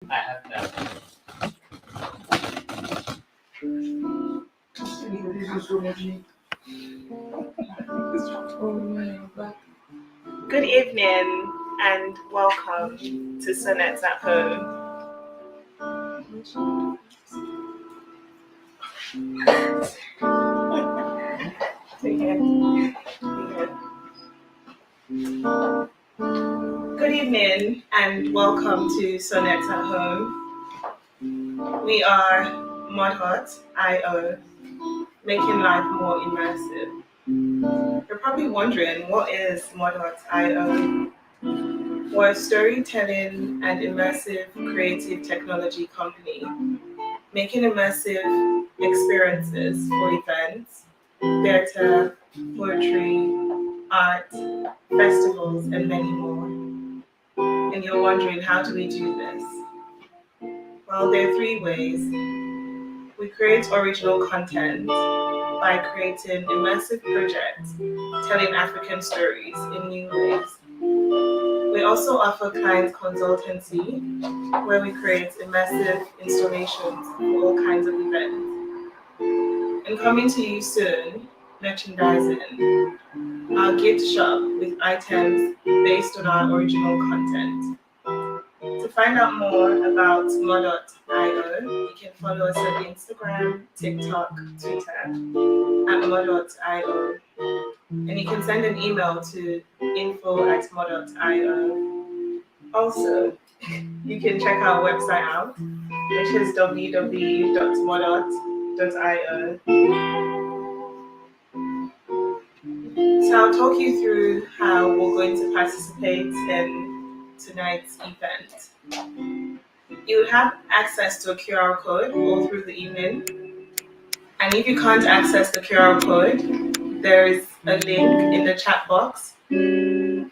I have that. Good evening and welcome to Sonnets at Home. Good evening and welcome to Sonnets at Home. We are Modhot.io, making life more immersive. You're probably wondering, what is Modhot.io? We're a storytelling and immersive creative technology company, making immersive experiences for events, theater, poetry, art, festivals, and many more. And you're wondering, how do we do this? Well, there are three ways. We create original content by creating immersive projects telling African stories in new ways. We also offer client consultancy, where we create immersive installations for all kinds of events. And coming to you soon, merchandising, our gift shop with items based on our original content. To find out more about Modot.io, you can follow us on Instagram, TikTok, Twitter at Modot.io. And you can send an email to info@modot.io. Also, you can check our website out, which is www.modot.io. So I'll talk you through how we're going to participate in tonight's event. You will have access to a QR code all through the evening. And if you can't access the QR code, there is a link in the chat box. You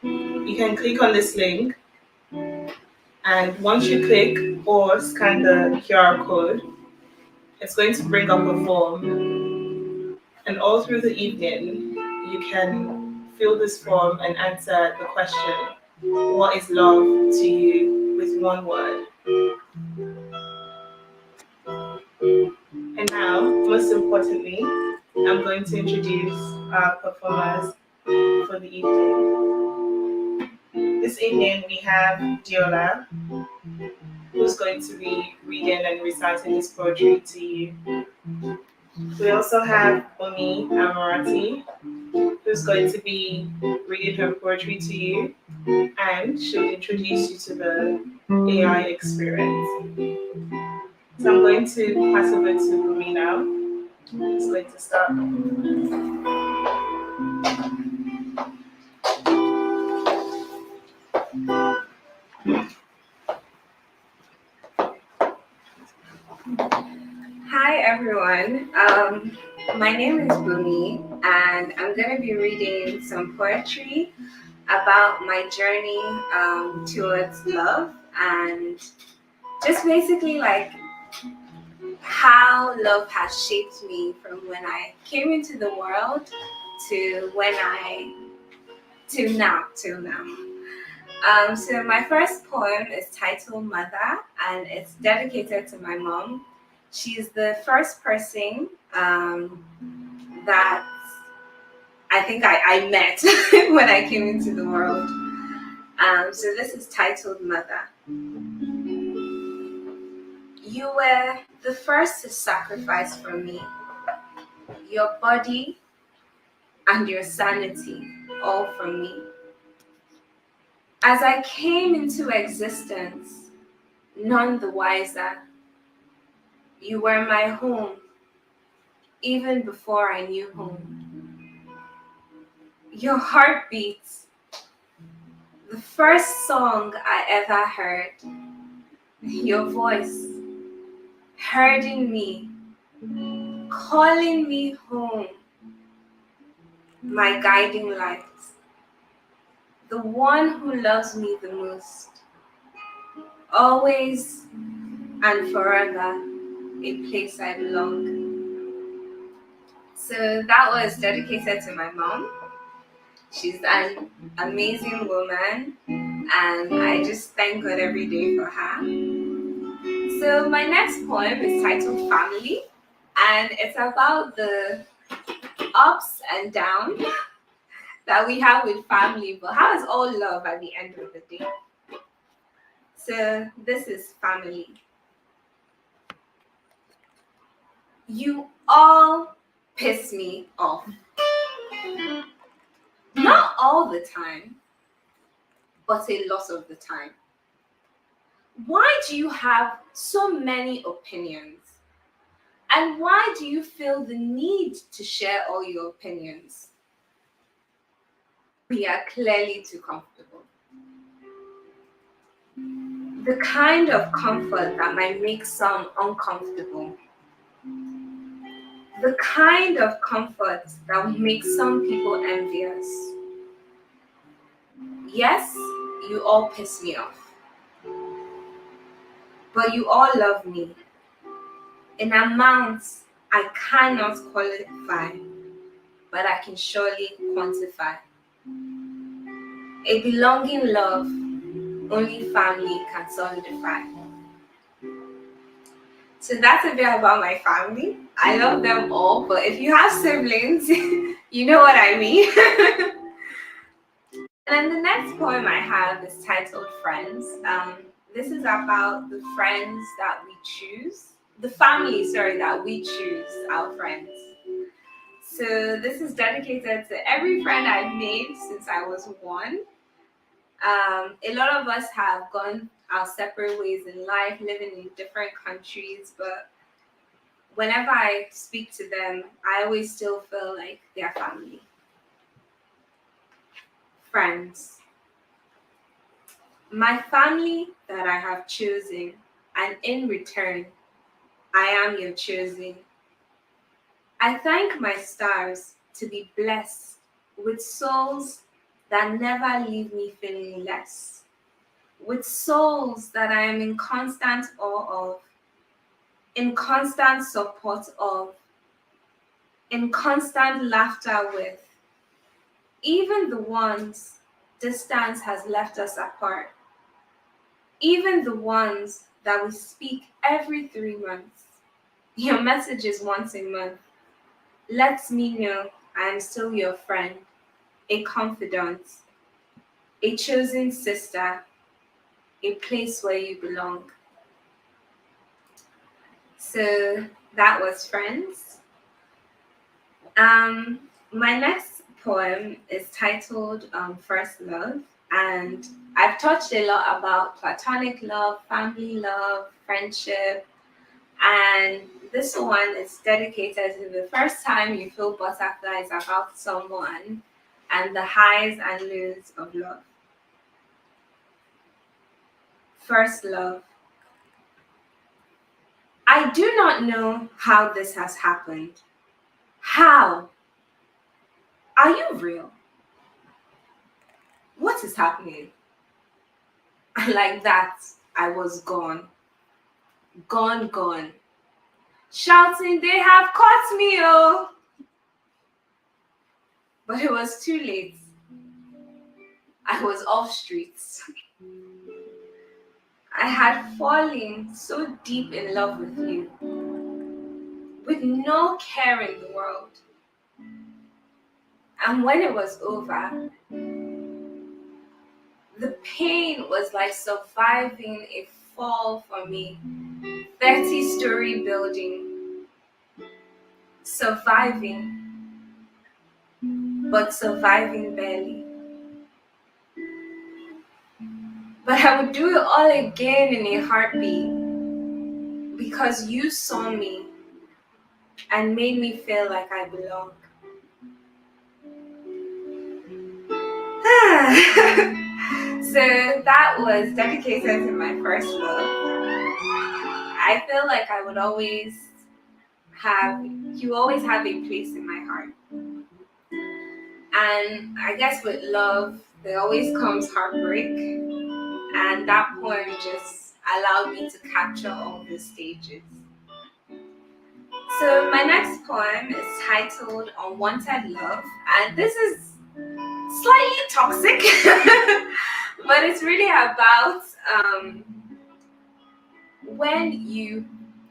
can click on this link, and once you click or scan the QR code, it's going to bring up a form. And all through the evening, you can fill this form and answer the question, what is love to you, with one word. And now, most importantly, I'm going to introduce our performers for the evening. This evening we have Diola, who's going to be reading and reciting his poetry to you. We also have Omi Amorati, who's going to be reading her poetry to you, and she'll introduce you to the AI experience. So I'm going to pass over to Omi now. It's going to start. Hi everyone. My name is Bumi, and I'm going to be reading some poetry about my journey towards love, and just basically like how love has shaped me from when I came into the world to till now. So my first poem is titled Mother, and it's dedicated to my mom. She's the first person that I think I met when I came into the world. So this is titled Mother. You were the first to sacrifice for me, your body and your sanity, all for me. As I came into existence, none the wiser, you were my home, even before I knew home. Your heartbeat, the first song I ever heard, your voice, hurting me, calling me home, my guiding light, the one who loves me the most, always and forever, a place I belong. So that was dedicated to my mom. She's an amazing woman, and I just thank God every day for her. So my next poem is titled Family, and it's about the ups and downs that we have with family, but how is all love at the end of the day? So this is family. You all piss me off. Not all the time, but a lot of the time. Why do you have so many opinions? And why do you feel the need to share all your opinions? We are clearly too comfortable. The kind of comfort that might make some uncomfortable. The kind of comfort that will make some people envious. Yes, you all piss me off, but you all love me in amounts I cannot qualify, but I can surely quantify. A belonging love only family can solidify. So that's a bit about my family. I love them all, but if you have siblings, you know what I mean. And then the next poem I have is titled Friends. This is about the friends that we choose, the family, sorry, that we choose, our friends. So this is dedicated to every friend I've made since I was one. A lot of us have gone our separate ways in life, living in different countries, but whenever I speak to them, I always still feel like they're family. Friends. My family that I have chosen, and in return, I am your chosen. I thank my stars to be blessed with souls that never leave me feeling less, with souls that I am in constant awe of, in constant support of, in constant laughter with, even the ones distance has left us apart, even the ones that we speak every 3 months. Your messages once a month lets me know I am still your friend, a confidant, a chosen sister, a place where you belong. So that was Friends. My next poem is titled First Love, and I've touched a lot about platonic love, family love, friendship, and this one is dedicated to the first time you feel butterflies about someone and the highs and lows of love. First love. I do not know how this has happened. How? Are you real? What is happening? And like that, I was gone. Gone, gone. Shouting, they have caught me, oh! But it was too late. I was off streets. I had fallen so deep in love with you, with no care in the world. And when it was over, the pain was like surviving a fall for me. 30-story building, surviving, but surviving barely. But I would do it all again in a heartbeat because you saw me and made me feel like I belong. So that was dedicated to my first love. I feel like I would always have, you always have a place in my heart. And I guess with love, there always comes heartbreak. And that poem just allowed me to capture all the stages. So my next poem is titled Unwanted Love, and this is slightly toxic, But it's really about when you,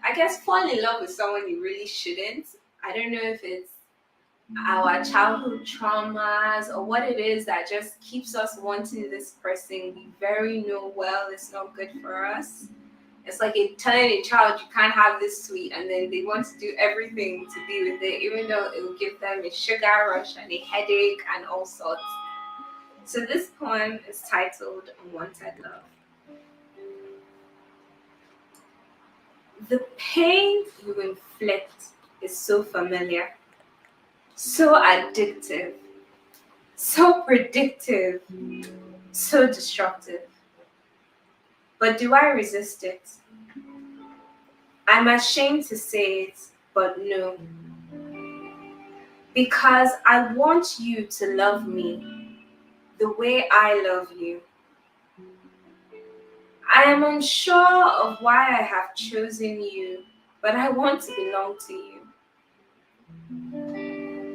I guess, fall in love with someone you really shouldn't. I don't know if it's our childhood traumas or what it is that just keeps us wanting this person we very know well it's not good for us. It's like telling a child you can't have this sweet, and then they want to do everything to be with it, even though it will give them a sugar rush and a headache and all sorts. So this poem is titled Unwanted Love. The pain you inflict is so familiar, so addictive, so predictive, so destructive. But do I resist it? I'm ashamed to say it, but no. Because I want you to love me the way I love you. I am unsure of why I have chosen you, but I want to belong to you.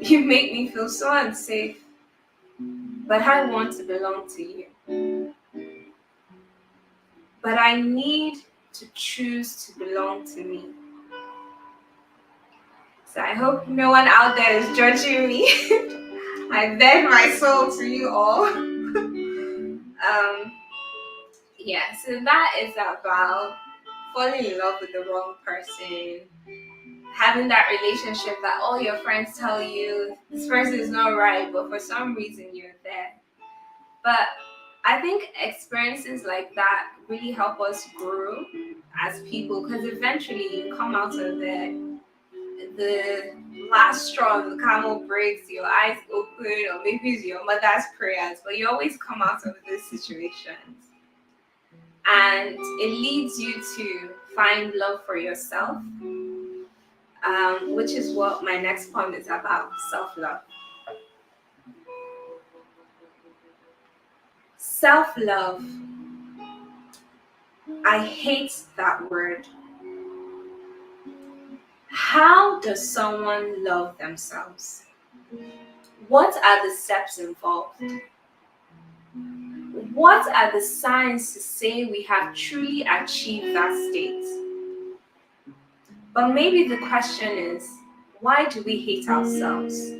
You make me feel so unsafe, but I want to belong to you. But I need to choose to belong to me. So I hope no one out there is judging me. I beg my soul to you all. Yeah, so that is about falling in love with the wrong person, having that relationship that all your friends tell you this person is not right, but for some reason you're there. But I think experiences like that really help us grow as people, because eventually you come out of the last straw, the camel breaks, your eyes open, or maybe it's your mother's prayers, but you always come out of those situations. And it leads you to find love for yourself, which is what my next poem is about, self-love. Self-love, I hate that word. How does someone love themselves? What are the steps involved? What are the signs to say we have truly achieved that state? But maybe the question is, why do we hate ourselves?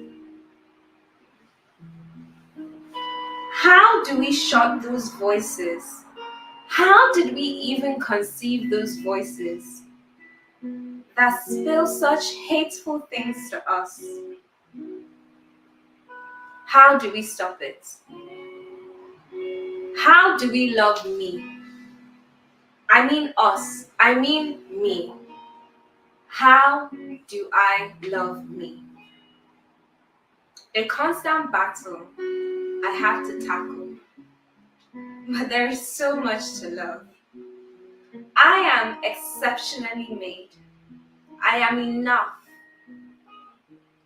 How do we shut those voices? How did we even conceive those voices that spill such hateful things to us? How do we stop it? How do we love me? I mean us. I mean me. How do I love me? A constant battle I have to tackle. But there is so much to love. I am exceptionally made. I am enough.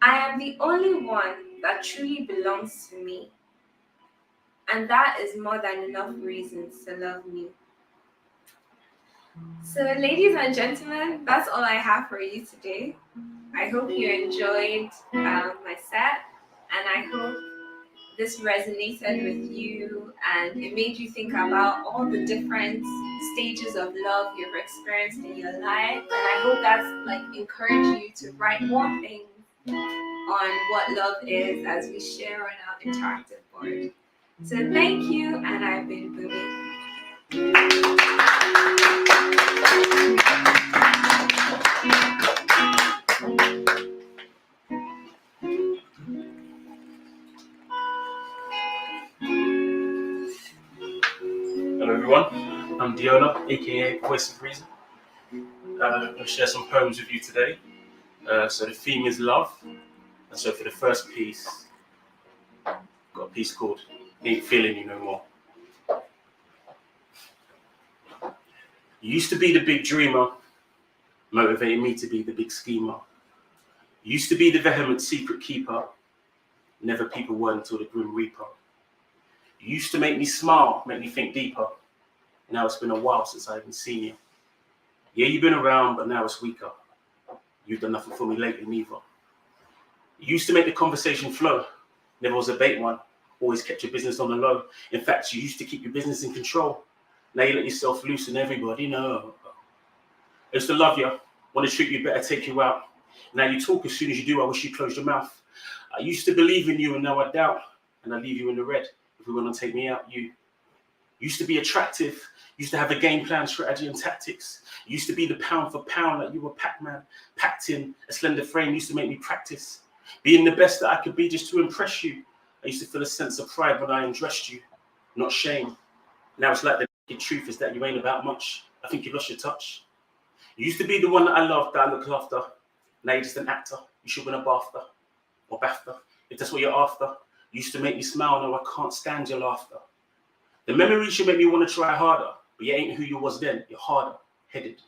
I am the only one that truly belongs to me. And that is more than enough reasons to love me. So, ladies and gentlemen, that's all I have for you today. I hope you enjoyed my set, and I hope this resonated with you and it made you think about all the different stages of love you've experienced in your life. And I hope that's like encouraged you to write more things on what love is as we share on our interactive board. So thank you, and I've been Bumi. Hello everyone, I'm Diola, aka Voice of Reason. I'll share some poems with you today. So the theme is love, and so for the first piece, got a piece called Ain't Feeling You No More. You used to be the big dreamer, motivating me to be the big schemer. You used to be the vehement secret keeper, never people were until the grim reaper. You used to make me smile, make me think deeper. Now it's been a while since I haven't seen you. Yeah, you've been around, but now it's weaker. You've done nothing for me lately neither. You used to make the conversation flow, never was a bait one. always kept your business on the low. In fact, you used to keep your business in control. Now you let yourself loose and everybody know. I used to love you, want to treat you better, take you out. Now you talk as soon as you do, I wish you closed your mouth. I used to believe in you and now I doubt, and I leave you in the red. If we want to take me out, you used to be attractive, used to have a game plan, strategy and tactics. Used to be the pound for pound like you were Pac-Man, packed in a slender frame, used to make me practice. Being the best that I could be just to impress you. I used to feel a sense of pride when I undressed you, not shame. Now it's like the truth is that you ain't about much. I think you lost your touch. You used to be the one that I loved, that I looked after. Now you're just an actor. You should win a BAFTA or BAFTA, if that's what you're after. You used to make me smile, now I can't stand your laughter. The memories should make me want to try harder, but you ain't who you was then. You're harder headed,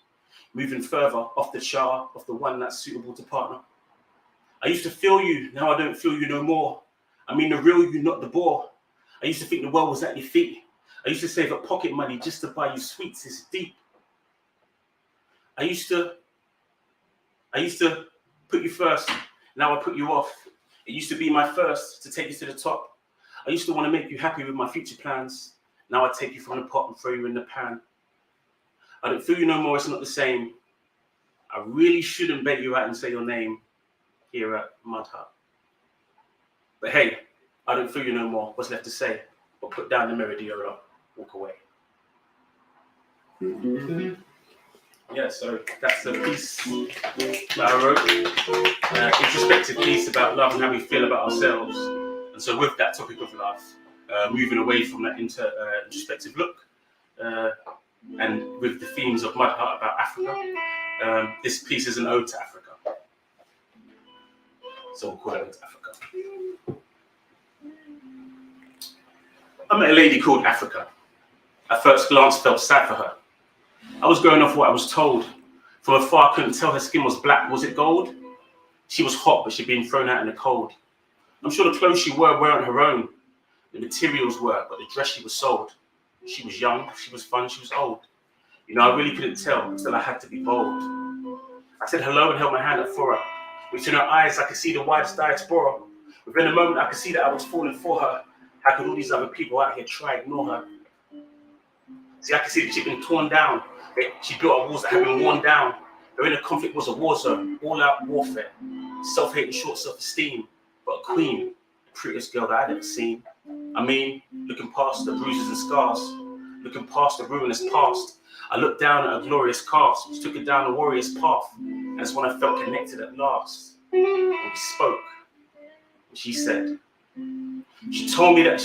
moving further off the chart of the one that's suitable to partner. I used to feel you, now I don't feel you no more. I mean the real you, not the bore. I used to think the world was at your feet. I used to save up pocket money just to buy you sweets. It's deep. I used to put you first, now I put you off. It used to be my first to take you to the top. I used to want to make you happy with my future plans. Now I take you from the pot and throw you in the pan. I don't feel you no more, it's not the same. I really shouldn't bait you out and say your name here at Mud Hut. But hey, I don't feel you no more, what's left to say? But put down the Meridiola, walk away. Yeah, so that's a piece that I wrote, introspective piece about love and how we feel about ourselves. And so with that topic of love, moving away from that introspective look, and with the themes of Mud Hut about Africa, this piece is an ode to Africa. So we'll call it Ode to Africa. I met a lady called Africa. At first glance, felt sad for her. I was going off what I was told. From afar, I couldn't tell her skin was black. Was it gold? She was hot, but she'd been thrown out in the cold. I'm sure the clothes she wore weren't her own. The materials were, but the dress she was sold. She was young, she was fun, she was old. You know, I really couldn't tell until I had to be bold. I said hello and held my hand up for her. Within her eyes, I could see the widest diaspora. Within a moment, I could see that I was falling for her. How could all these other people out here try to ignore her? See, I could see that she'd been torn down. She built up walls that had been worn down. Her inner conflict was a war zone, all-out warfare. Self-hate and short self-esteem, but a queen, the prettiest girl that I'd ever seen. I mean, looking past the bruises and scars, looking past the ruinous past, I looked down at a glorious cast, which took her down a warrior's path. And that's when I felt connected at last. And we spoke. And she said, she told me that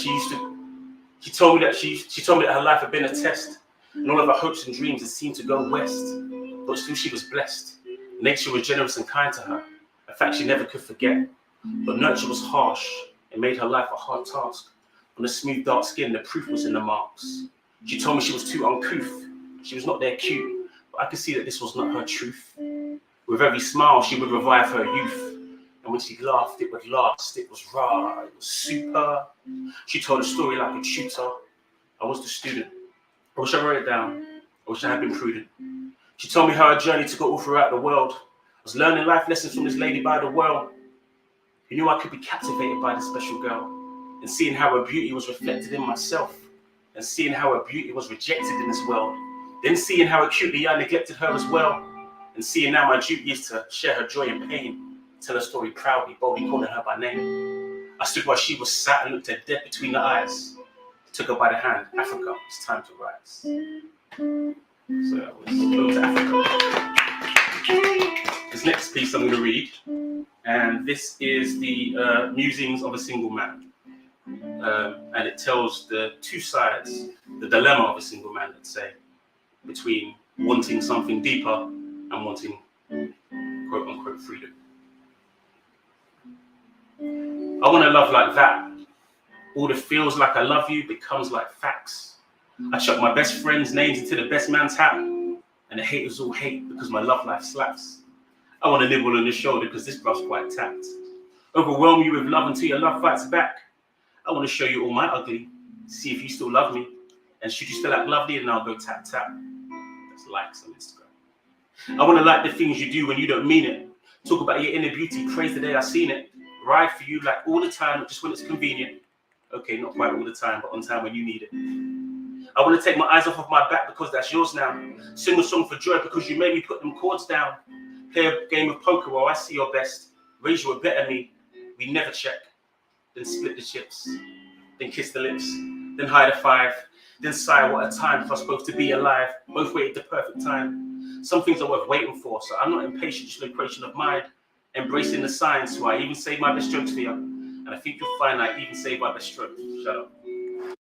her life had been a test, and all of her hopes and dreams had seemed to go west. But still she was blessed. Nature was generous and kind to her, a fact she never could forget. But nurture was harsh. It made her life a hard task. On the smooth dark skin, the proof was in the marks. She told me she was too uncouth. She was not there cute, but I could see that this was not her truth. With every smile, she would revive her youth. And when she laughed, it would last. It was raw, it was super. She told a story like a tutor. I was the student. I wish I wrote it down. I wish I had been prudent. She told me how her journey took her all throughout the world. I was learning life lessons from this lady by the well, who knew I could be captivated by this special girl, and seeing how her beauty was reflected in myself, and seeing how her beauty was rejected in this world, then seeing how acutely I neglected her as well, and seeing now my duty is to share her joy and pain, tell her story proudly, boldly calling her by name. I stood while she was sat and looked her dead between the eyes. Took her by the hand. Africa, it's time to rise. So that was Ode to Africa. This next piece I'm going to read, and this is the musings of a single man. And it tells the two sides, the dilemma of a single man, let's say, between wanting something deeper and wanting quote unquote freedom. I want to love like that. All the feels like I love you becomes like facts. I chuck my best friends' names into the best man's hat, and the haters all hate because my love life slaps. I want to nibble on your shoulder because this brush's quite tapped. Overwhelm you with love until your love fights back. I want to show you all my ugly, see if you still love me. And should you still act lovely, then I'll go tap tap. That's likes on Instagram. I want to like the things you do when you don't mean it. Talk about your inner beauty, praise the day I seen it. Ride for you like all the time, just when it's convenient. Okay, not quite all the time, but on time when you need it. I want to take my eyes off of my back because that's yours now. Sing a song for joy because you made me put them chords down. Play a game of poker while I see your best. Raise you a better me. We never check. Then split the chips. Then kiss the lips. Then hide a five. Then sigh, what a time for us both to be alive. Both waited the perfect time. Some things are worth waiting for, so I'm not impatient, just an equation of mind. Embracing the signs, so I even save my best jokes for you. And I think you'll find I even save my best strokes. Shut up.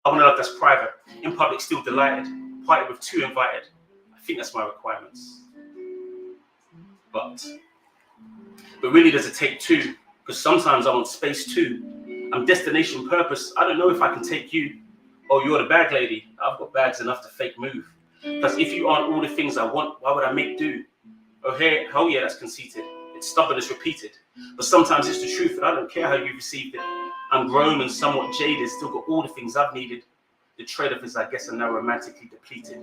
I want to love that's private. In public, still delighted. Party with two invited. I think that's my requirements. But really, does it take two? Because sometimes I want space too. I'm destination purpose. I don't know if I can take you. Oh, you're the bag lady. I've got bags enough to fake move. Plus, if you aren't all the things I want, why would I make do? Oh, hey, hell yeah, that's conceited. It's stubborn as repeated. But sometimes it's the truth, and I don't care how you received it. I'm grown and somewhat jaded, still got all the things I've needed. The trade-off is, I guess, I'm now romantically depleted.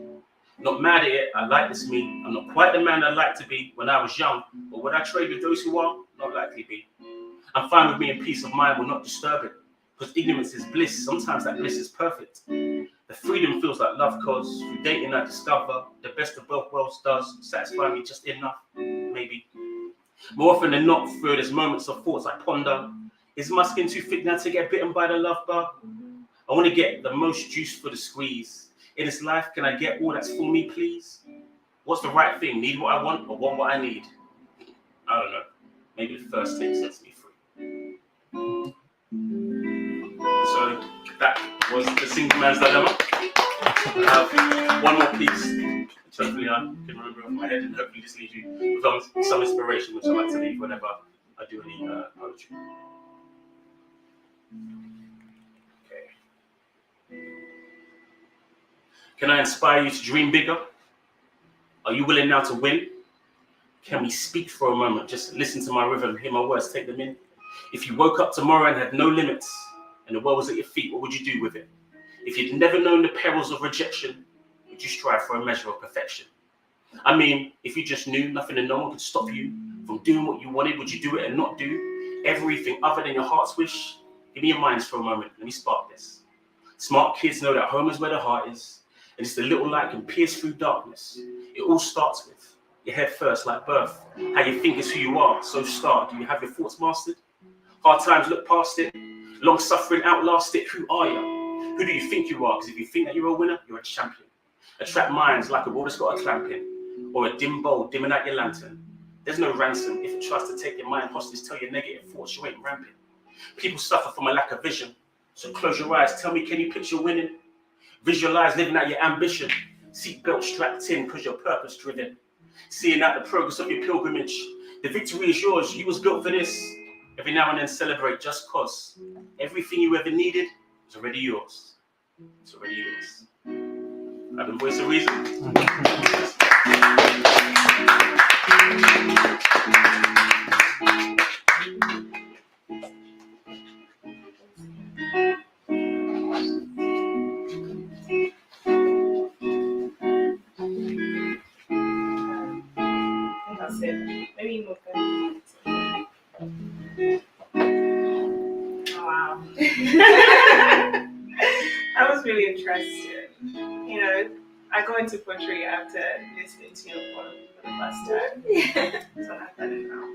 Not mad at it, I like this me. I'm not quite the man I'd like to be when I was young, but would I trade with those who are? Not likely be. I'm fine with me, and peace of mind will not disturb it. Because ignorance is bliss, sometimes that bliss is perfect. The freedom feels like love, cause through dating I discover the best of both worlds does satisfy me just enough, maybe. More often than not, through there's moments of thoughts I ponder. Is my skin too thick now to get bitten by the love bug? I want to get the most juice for the squeeze. In this life, can I get all that's for me, please? What's the right thing? Need what I want or want what I need? I don't know. Maybe the first take sets me free. So that was the single man's dilemma. I have one more piece, which hopefully I can remember off my head, and hopefully this leaves you with some inspiration, which I like to leave whenever I do any poetry. Okay. Can I inspire you to dream bigger? Are you willing now to win? Can we speak for a moment? Just listen to my rhythm, hear my words, take them in. If you woke up tomorrow and had no limits, and the world was at your feet, what would you do with it? If you'd never known the perils of rejection, would you strive for a measure of perfection? I mean, if you just knew nothing and no one could stop you from doing what you wanted, would you do it and not do everything other than your heart's wish? Give me your minds for a moment. Let me spark this. Smart kids know that home is where the heart is, and it's the little light can pierce through darkness. It all starts with your head first, like birth. How you think is who you are, so start. Do you have your thoughts mastered? Hard times, look past it. Long suffering, outlast it. Who are you? Who do you think you are? Because if you think that you're a winner, you're a champion. Attract minds like a wall that's got a clamp in, or a dim bowl dimming out your lantern. There's no ransom if it tries to take your mind hostage. Tell your negative thoughts you ain't rampant. People suffer from a lack of vision, so close your eyes. Tell me, can you picture winning? Visualize living out your ambition. Seatbelt strapped in because you're purpose driven. Seeing out the progress of your pilgrimage. The victory is yours. You was built for this. Every now and then celebrate just cause. Everything you ever needed is already yours. It's already yours. I've been voice of reason. That's it. Maybe more than. Oh, wow. That was really interesting. You know, I go into poetry after listening to your poem for the first time. Yeah. So I got it now.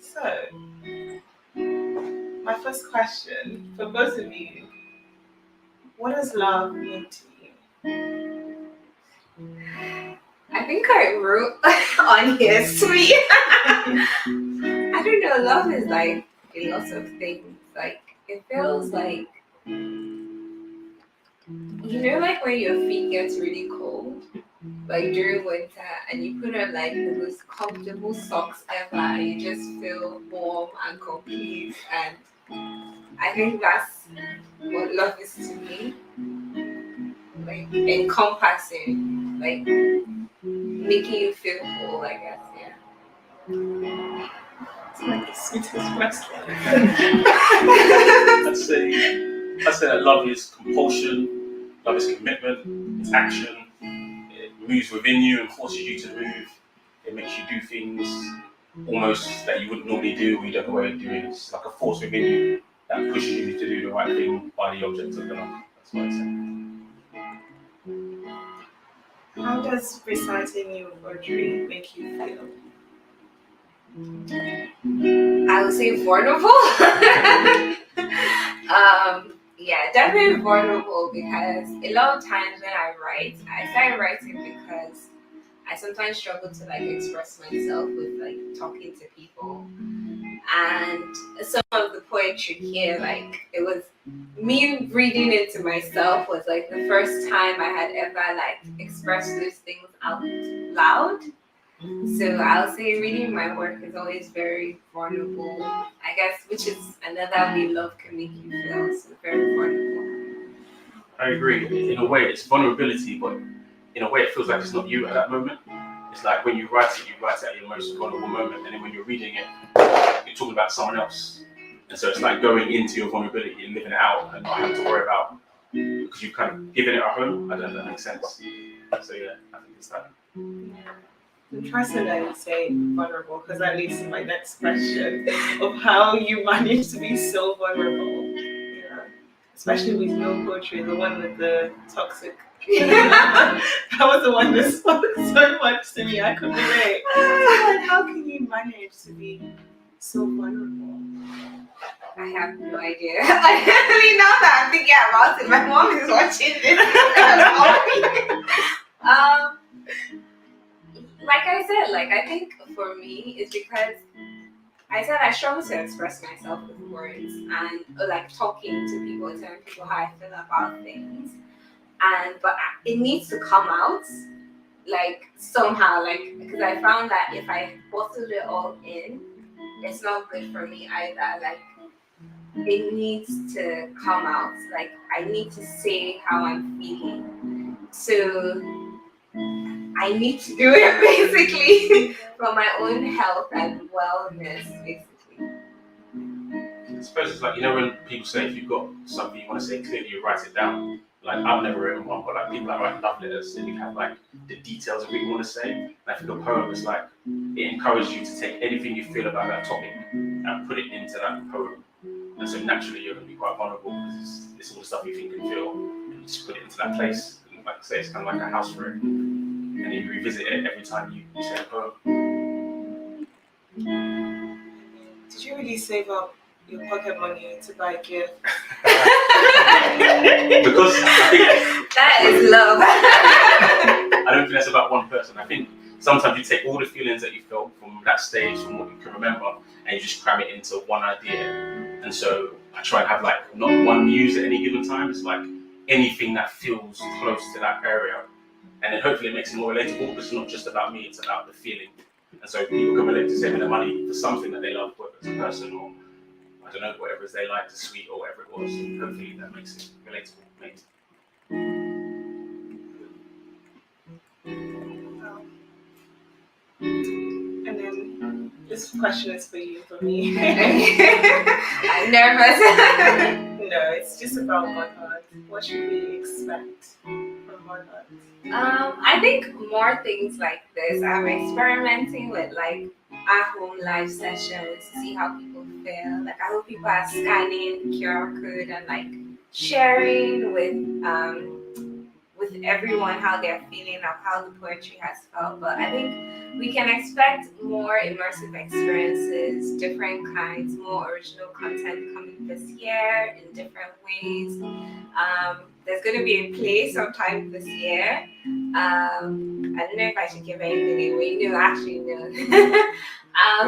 So, my first question for both of you: what does love mean to you? I think I wrote on here, sweet. I don't know, love is like a lot of things. Like, it feels like, you know, like when your feet gets really cold, like during winter, and you put on like the most comfortable socks ever, and you just feel warm and complete. And I think that's what love is to me. Like, encompassing, like making you feel whole, I guess, yeah. It's like the sweetest wrestler. I'd say that love is compulsion, love is commitment, it's action. It moves within you and forces you to move. It makes you do things almost that you wouldn't normally do or you don't know what you're doing. It's like a force within you that pushes you to do the right thing by the object of the love. That's what I say. How does reciting your poetry make you feel? I would say vulnerable. Yeah, definitely vulnerable because a lot of times when I write, I start writing because I sometimes struggle to like express myself with like talking to people. And some of the poetry here, like it was me reading it to myself was like the first time I had ever like expressed those things out loud. So I'll say reading my work is always very vulnerable, I guess, which is another way love can make you feel. So very vulnerable. I agree. In a way, it's vulnerability, but in a way, it feels like it's not you at that moment. It's like when you write it at your most vulnerable moment, and then when you're reading it, you're talking about someone else. And so it's like going into your vulnerability and living it out and not having to worry about because you've kind of given it a home. I don't know if that makes sense. So yeah, I think it's that. Interesting that you say vulnerable because that leads to my next question of how you manage to be so vulnerable. Especially with your poetry, the one with the toxic. That was the one that spoke so much to me. I could relate. So how can you manage to be so vulnerable? I have no idea. I mean, now that I'm thinking about it, my mom is watching this. Like I said, like I think for me, it's because I said I struggle to express myself with words and like talking to people, telling people how I feel about things. But it needs to come out like somehow, like because I found that if I bottle it all in, it's not good for me either. Like it needs to come out. Like I need to say how I'm feeling. So I need to do it basically for my own health and wellness, basically. I suppose it's like, when people say if you've got something you want to say clearly, you write it down. Like, I've never written one, but like people that write love letters and you have like the details of what you want to say. And I think a poem is like, it encourages you to take anything you feel about that topic and put it into that poem. And so naturally you're going to be quite vulnerable because it's all the stuff you think and feel, and you just put it into that place. And like I say, it's kind of like a house for it. And you revisit it every time you say a poem. Did you really save up your pocket money to buy a gift? Because I think that is love. I don't think that's about one person. I think sometimes you take all the feelings that you felt from that stage, from what you can remember, and you just cram it into one idea. And so I try and have like not one muse at any given time. It's like anything that feels close to that area. And then hopefully it makes it more relatable because it's not just about me, it's about the feeling. And so people can relate to saving their money for something that they love, whether it's a person or, I don't know, whatever it is they like, the sweet or whatever it was. And hopefully that makes it relatable. Maybe. And then this question is for you, for me. I'm nervous. No, it's just about motherhood. What should we expect from motherhood? I think more things like this. I'm experimenting with like at-home live sessions to see how people feel. Like I hope people are scanning the QR code and like sharing with everyone how they're feeling of how the poetry has felt. But I think we can expect more immersive experiences, different kinds, more original content coming this year in different ways. There's going to be a play sometime this year. I don't know if I should give anything away. No, actually, no.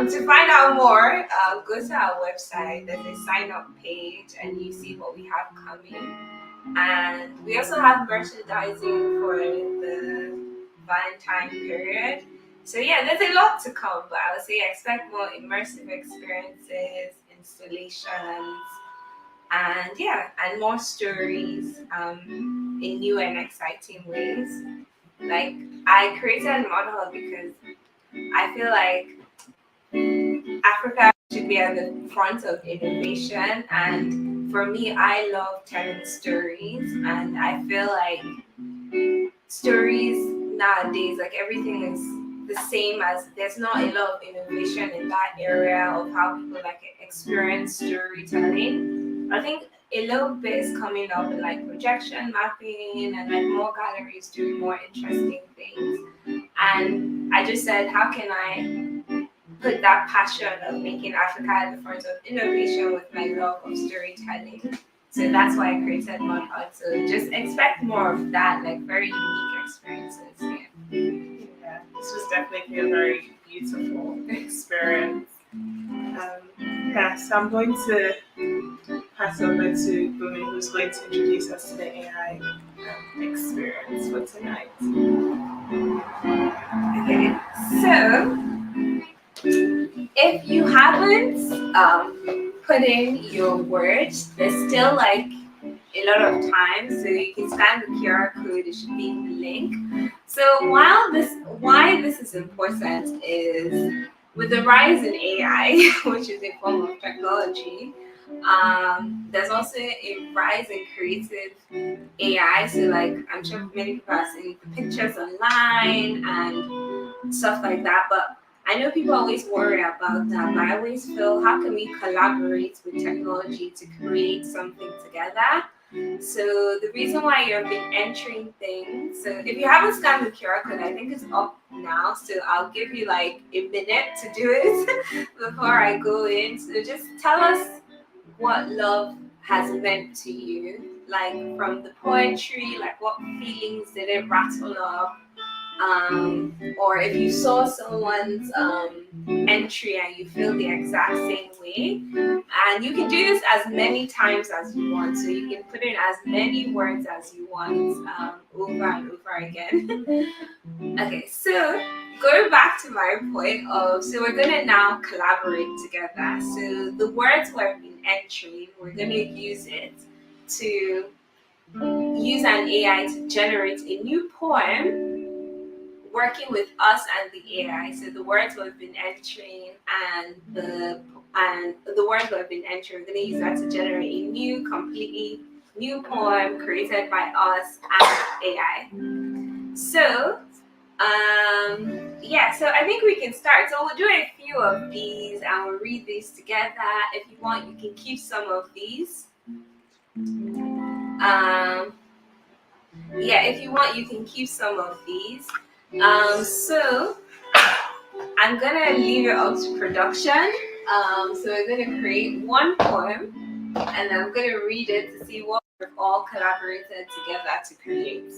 To find out more, go to our website. There's a sign up page and you see what we have coming. And we also have merchandising for the Valentine period. So yeah, there's a lot to come, but I would say expect more immersive experiences, installations, and yeah, and more stories in new and exciting ways. Like I created Motherhood because I feel like Africa should be at the front of innovation, and for me, I love telling stories, and I feel like stories nowadays, like everything is the same as there's not a lot of innovation in that area of how people like experience storytelling. I think a little bit is coming up with like projection mapping and like more galleries doing more interesting things. And I just said, how can I put that passion of making Africa at the front of innovation with my love of storytelling? So that's why I created Mud Hut. So just expect more of that, like very unique experiences. Yeah. Yeah, this was definitely a very beautiful experience. Yeah, so I'm going to pass over to Bumi, who's going to introduce us to the AI experience for tonight. Okay. So if you haven't put in your words, there's still like a lot of time, so you can scan the QR code. It should be in the link. So why this is important is with the rise in AI, which is a form of technology. There's also a rise in creative AI. So like I'm sure many people are seeing the pictures online and stuff like that. But I know people always worry about that, but I always feel how can we collaborate with technology to create something together? So the reason why you've been entering things, so if you haven't scanned the QR code, I think it's up now. So I'll give you like a minute to do it before I go in. So just tell us what love has meant to you, like from the poetry, like what feelings did it rattle up? Or if you saw someone's entry and you feel the exact same way, and you can do this as many times as you want, so you can put in as many words as you want over and over again. Okay, so going back to my point of, so we're gonna now collaborate together. So the words we've been entering, we're gonna use it to use an AI to generate a new poem working with us and the AI. So the words we've been entering and the words we've been entering, we're gonna use that to generate a new, completely new poem created by us and AI. So yeah, so I think we can start. So we'll do a few of these and we'll read these together. If you want, you can keep some of these. Yeah, if you want, you can keep some of these. So I'm gonna leave it up to production. So we're gonna create one poem, and I'm gonna read it to see what we've all collaborated together to create.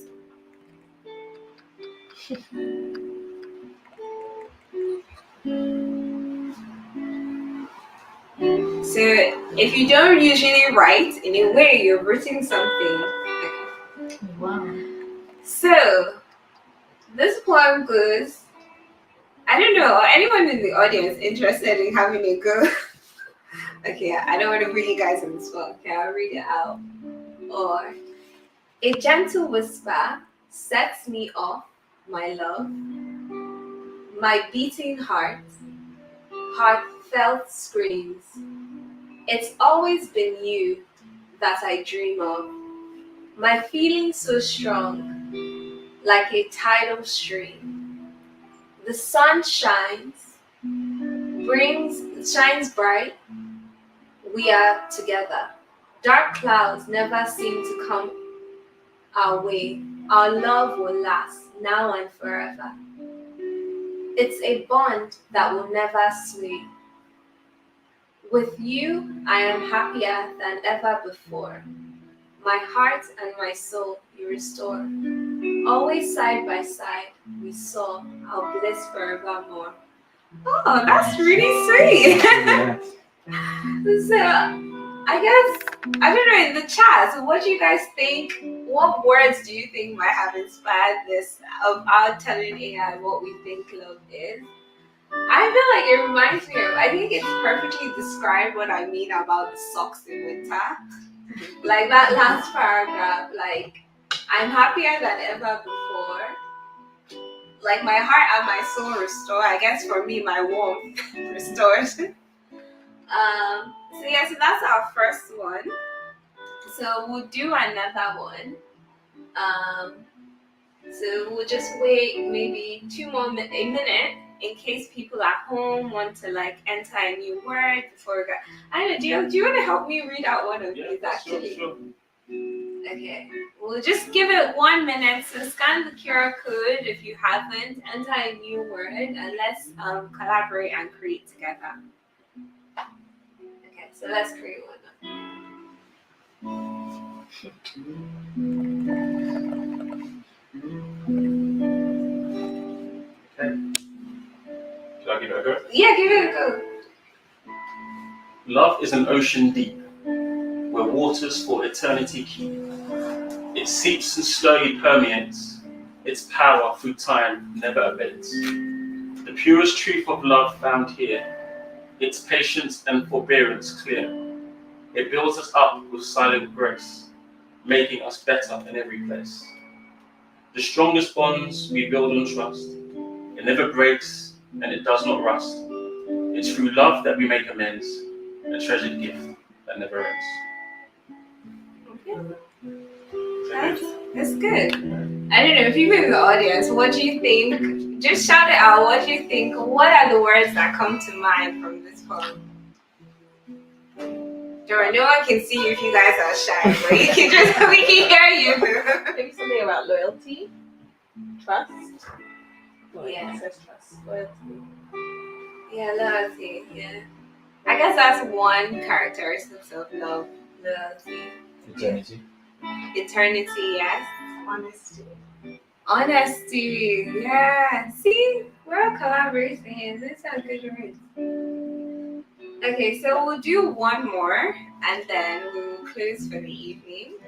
So if you don't usually write, in a way, you're writing something. Wow. So this poem goes. I don't know. Anyone in the audience interested in having a go? Okay, I don't want to put you guys on the spot. Okay, I'll read it out. Or a gentle whisper sets me off, my love, my beating heart, heartfelt screams. It's always been you that I dream of, my feeling so strong, like a tidal stream. The sun shines bright, we are together. Dark clouds never seem to come our way. Our love will last now and forever. It's a bond that will never sway. With you, I am happier than ever before. My heart and my soul you restore. Always side by side, we soar our bliss forevermore. Oh, that's really sweet. So, I guess, I don't know, in the chat, so what do you guys think? What words do you think might have inspired this of our telling AI what we think love is? I feel like it reminds me of, I think it's perfectly described what I mean about the socks in winter. Like that last paragraph, like, I'm happier than ever before. Like my heart and my soul restore. I guess for me, my warmth restores. So yeah, so that's our first one. So we'll do another one. Um, So we'll just wait maybe a minute in case people at home want to like enter a new word before we go. I don't know, do you want to help me read out one of these actually? Sure. Okay, we'll just give it 1 minute. So scan the QR code if you haven't, enter a new word, and let's collaborate and create together. Okay, so let's create one. Okay. Should I give it a go? Yeah, give it a go. Love is an ocean deep, where waters for eternity keep. It seeps and slowly permeates, its power through time never abates. The purest truth of love found here, its patience and forbearance clear. It builds us up with silent grace, making us better in every place. The strongest bonds we build on trust. It never breaks and it does not rust. It's through love that we make amends, a treasured gift that never ends. Okay. That's good. I don't know if you're in the audience, what do you think? Just shout it out. What do you think? What are the words that come to mind from this poem? Dora, no one can see you if you guys are shy, but we can hear you. Maybe something about loyalty, trust. Yeah. It says trust, loyalty. Yeah, loyalty. Yeah. I guess that's one characteristic of love. Loyalty. Eternity. Eternity, yes. Honesty. Honesty, yeah. See, we're all collaborating here. These are good words. Okay, so we'll do one more and then we'll close for the evening.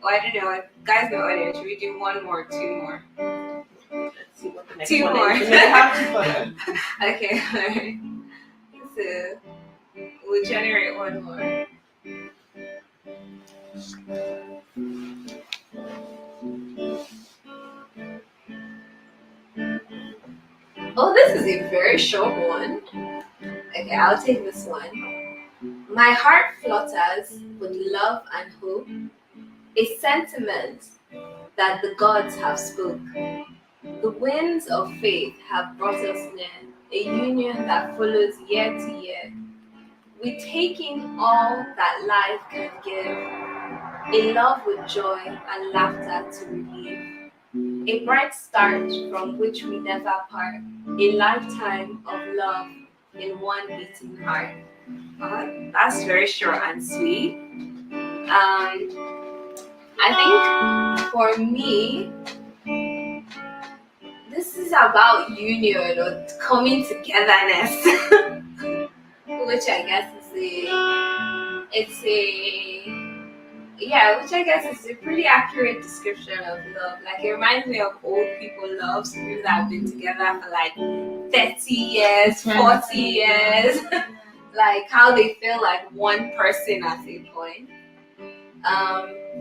Oh, I don't know, guys in the audience, should we do one more, two more? Let's see what the next Two one more. is. Have fun. Okay, alright. So we'll generate one more. Oh, this is a very short one. Okay, I'll take this one. My heart flutters with love and hope, a sentiment that the gods have spoke. The winds of faith have brought us near, a union that follows year to year. We take in all that life can give, a love with joy and laughter to relieve. A bright start from which we never part, a lifetime of love in one beating heart. That's very short and sweet. I think for me, this is about union or coming togetherness, which I guess which I guess is a pretty accurate description of love. Like it reminds me of old people love, so people that have been together for like 30 years, 40 years, like how they feel like one person at a point.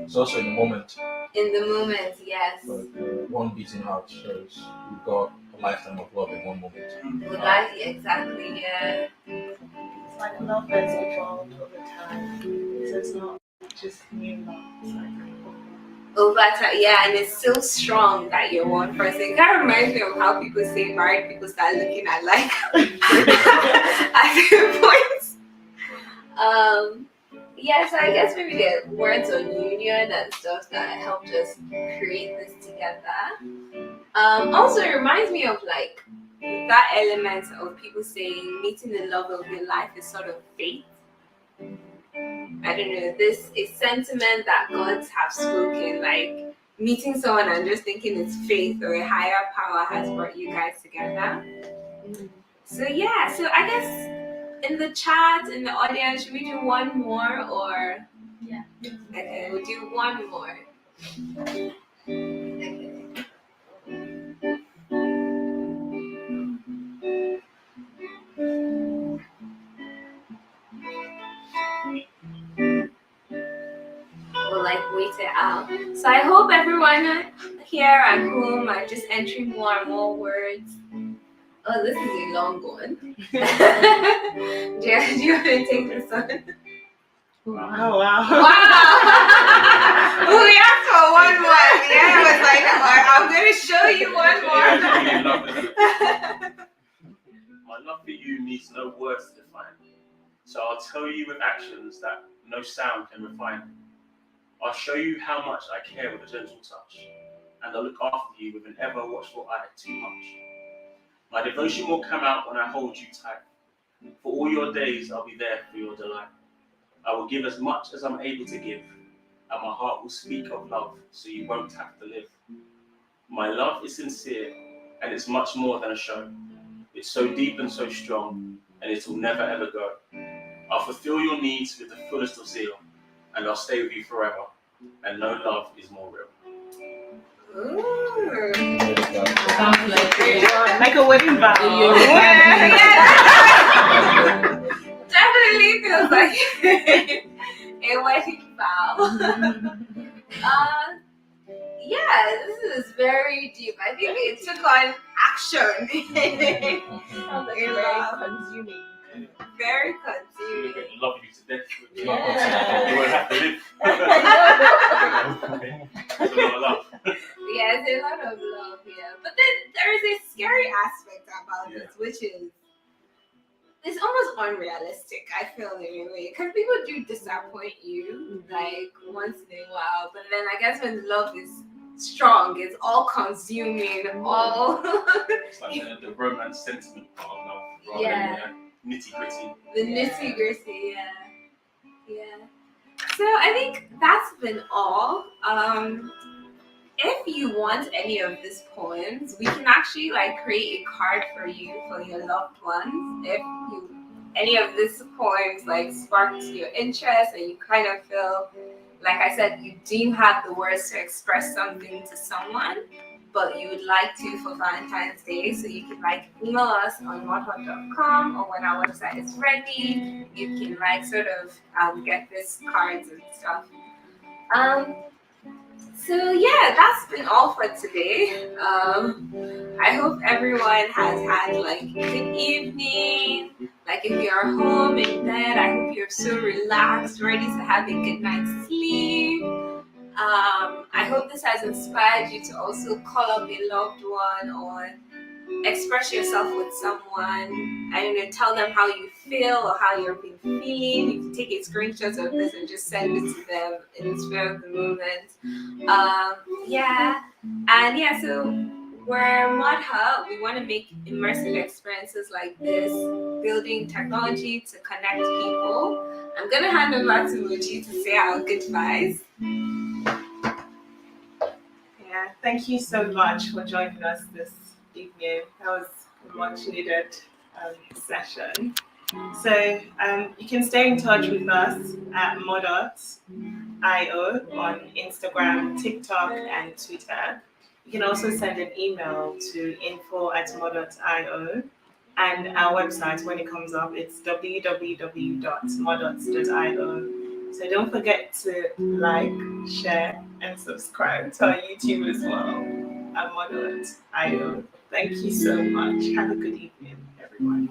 It's also in the moment. In the moment, yes. Like one beating heart shows you've got a lifetime of love in one moment. Exactly, yeah. It's like love has evolved over time. So it's not just new love. It's like Over time, yeah, and it's so strong that you're one person. It kind of reminds me of how people say married people start looking at like at certain points. Yeah, so I guess maybe the words on union and stuff that helped us create this together. Also, it reminds me of like that element of people saying meeting the love of your life is sort of fate. I don't know, this is sentiment that gods have spoken, like meeting someone and just thinking it's faith or a higher power has brought you guys together. So yeah, so I guess in the chat, in the audience, should we do one more or? Yeah. Okay, we'll do one more. Okay. We'll like wait it out. So I hope everyone here at home are just entering more and more words. Oh, this is a long one. do you want to take this one? wow. Wow! We asked for one more. Yeah, I was like, I'm going to show you one Yeah, more. really love it. My love for you needs no words to define. So I'll tell you with actions that no sound can refine. I'll show you how much I care with a gentle touch, and I'll look after you with an ever watchful eye too much. My devotion will come out when I hold you tight. For all your days, I'll be there for your delight. I will give as much as I'm able to give, and my heart will speak of love, so you won't have to live. My love is sincere, and it's much more than a show. It's so deep and so strong, and it will never ever go. I'll fulfill your needs with the fullest of zeal, and I'll stay with you forever, and no love is more real. Ooh. Sounds like make a wedding vow. Yeah. Definitely feels like a wedding vow. Yeah, this is very deep. I think it took on action. Sounds like very consuming. Very I'm consuming. going to love you to death. Yeah. You won't have to live. There's a lot of love. Yeah, it's a lot of love, yeah. But then there is a scary aspect about this, which is it's almost unrealistic, I feel, in a way. Because people do disappoint you, like, once in a while. But then I guess when love is strong, it's all consuming, all... It's like the romance sentiment part of love, rather Yeah. than the nitty-gritty. The nitty-gritty, yeah. Yeah. So I think that's been all. If you want any of these poems, we can actually like create a card for you for your loved ones. If you any of these poems like sparked your interest and you kind of feel like I said you didn't have the words to express something to someone, but you would like to for Valentine's Day, so you can like email us on modhot.com, or when our website is ready, you can like sort of get these cards and stuff. So yeah, that's been all for today. I hope everyone has had like a good evening. Like if you're home in bed, I hope you're so relaxed, ready to have a good night's sleep. I hope this has inspired you to also call up a loved one or express yourself with someone. I don't know, tell them how you feel or how you've been feeling. You can take a screenshot of this and just send it to them in the spur of the moment. So we're Modha. We want to make immersive experiences like this, building technology to connect people. I'm gonna hand over to Muji to say our goodbyes. Yeah, thank you so much for joining us this evening. That was a much needed session. So you can stay in touch with us at modot.io on Instagram, TikTok, and Twitter. You can also send an email to info@modot.io, and our website, when it comes up, it's www.modot.io. So don't forget to like, share, and subscribe to our YouTube as well at modot.io. Thank you so much. Have a good evening, everyone.